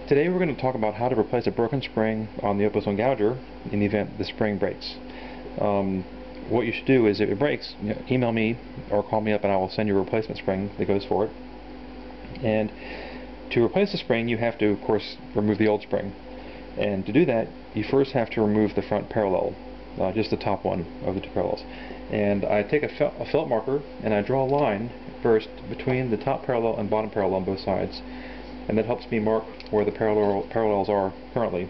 Today we're going to talk about how to replace a broken spring on the Opus1 gouger in the event the spring breaks. What you should do is, if it breaks, email me or call me up and I will send you a replacement spring that goes for it. And to replace the spring, you have to, of course, remove the old spring. And to do that, you first have to remove the front parallel, just the top one of the two parallels. And I take a felt marker and I draw a line first between the top parallel and bottom parallel on both sides. And that helps me mark where the parallels are currently.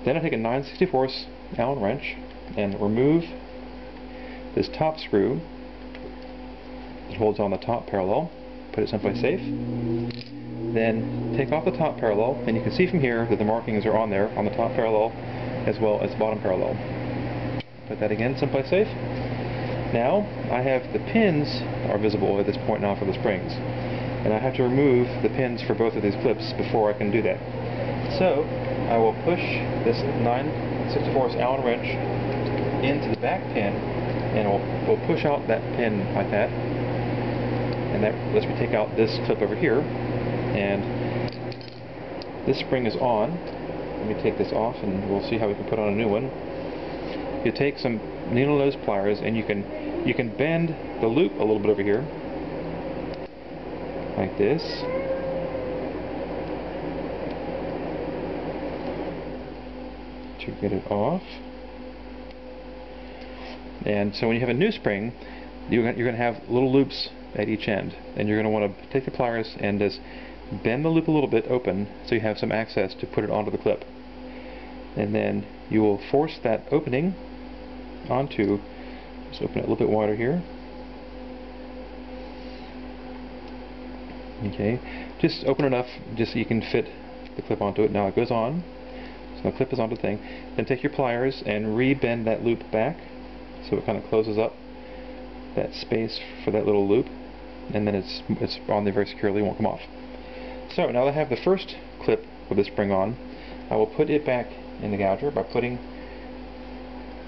Then I take a 9/64 Allen wrench and remove this top screw that holds on the top parallel, put it someplace safe. Then take off the top parallel, and you can see from here that the markings are on there, on the top parallel as well as the bottom parallel. Put that again someplace safe. Now I have the pins are visible at this point now for the springs. And I have to remove the pins for both of these clips before I can do that. So I will push this 9/64 Allen wrench into the back pin, and we'll push out that pin like that. And that lets me take out this clip over here. And this spring is on. Let me take this off, and we'll see how we can put on a new one. You take some needle nose pliers, and you can bend the loop a little bit over here, like this. To get it off. And so when you have a new spring, you're going to have little loops at each end, and you're going to want to take the pliers and just bend the loop a little bit open so you have some access to put it onto the clip. And then you will force that opening onto, just open it a little bit wider here. Okay, just open enough just so you can fit the clip onto it. Now it goes on, so the clip is onto the thing. Then take your pliers and re-bend that loop back so it kind of closes up that space for that little loop, and then it's on there very securely, won't come off. So now that I have the first clip with the spring on, I will put it back in the gouger by putting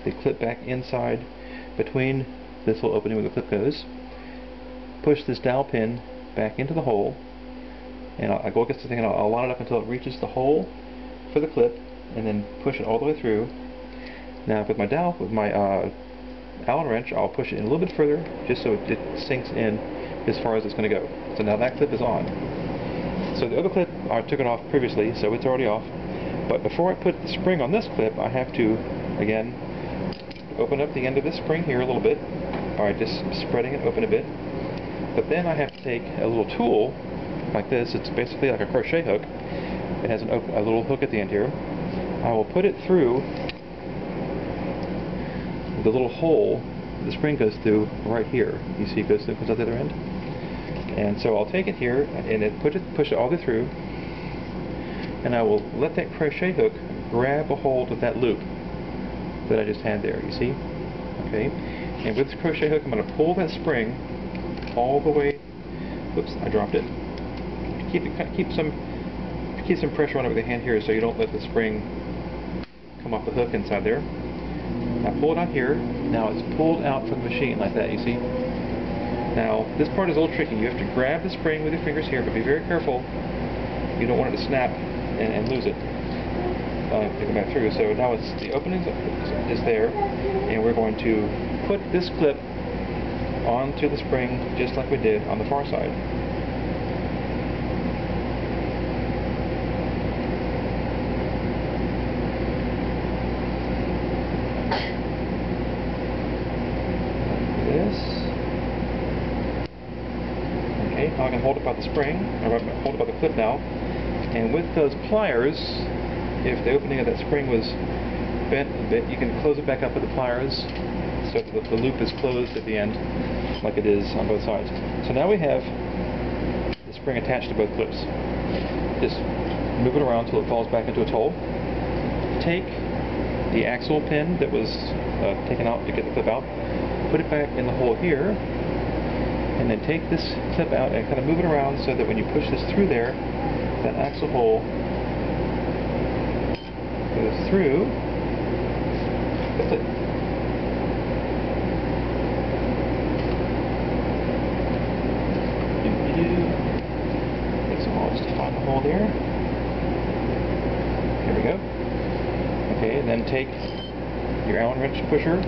the clip back inside between this little opening where the clip goes. Push this dowel pin back into the hole, and I'll go against the thing and I'll line it up until it reaches the hole for the clip, and then push it all the way through. Now with my Allen wrench, I'll push it in a little bit further just so it sinks in as far as it's going to go. So now that clip is on. So the other clip, I took it off previously, so it's already off. But before I put the spring on this clip, I have to, again, open up the end of this spring here a little bit by just spreading it open a bit. But then I have to take a little tool like this. It's basically like a crochet hook. It has a little hook at the end here. I will put it through the little hole the spring goes through right here. You see it goes out the other end? And so I'll take it here and then push it all the way through, and I will let that crochet hook grab a hold of that loop that I just had there, you see? Okay. And with the crochet hook, I'm going to pull that spring all the way. Whoops, I dropped it. Keep some pressure on it with the hand here so you don't let the spring come off the hook inside there. I pull it out here. Now it's pulled out from the machine like that, you see? Now this part is a little tricky. You have to grab the spring with your fingers here, but be very careful. You don't want it to snap and lose it. To come back through. So now the opening is there, and we're going to put this clip onto the spring just like we did on the far side. Okay, now I can hold it by the spring, or hold it by the clip now, and with those pliers, if the opening of that spring was bent a bit, you can close it back up with the pliers so that the loop is closed at the end like it is on both sides. So now we have the spring attached to both clips. Just move it around until it falls back into its hole. Take the axle pin that was taken out to get the clip out, put it back in the hole here, and then take this clip out and kind of move it around so that when you push this through there, that axle hole goes through the clip. Takes a while just to find the hole there. There we go. Okay, and then take your Allen wrench pusher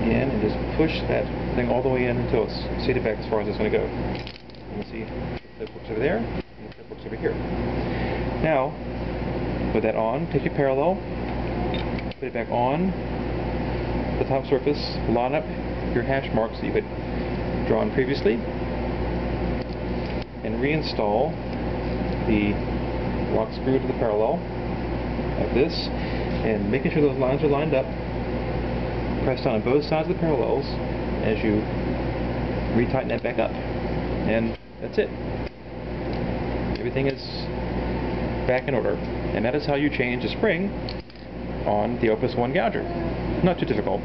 in and just push that thing all the way in until it's seated back as far as it's going to go. You can see the clip works over there, and the clip works over here. Now, put that on, take your parallel, put it back on the top surface, line up your hash marks that you had drawn previously, and reinstall the lock screw to the parallel like this, and making sure those lines are lined up. Press down on both sides of the parallels as you retighten that back up, and that's it. Everything is back in order, and that is how you change a spring on the Opus1 gouger. Not too difficult.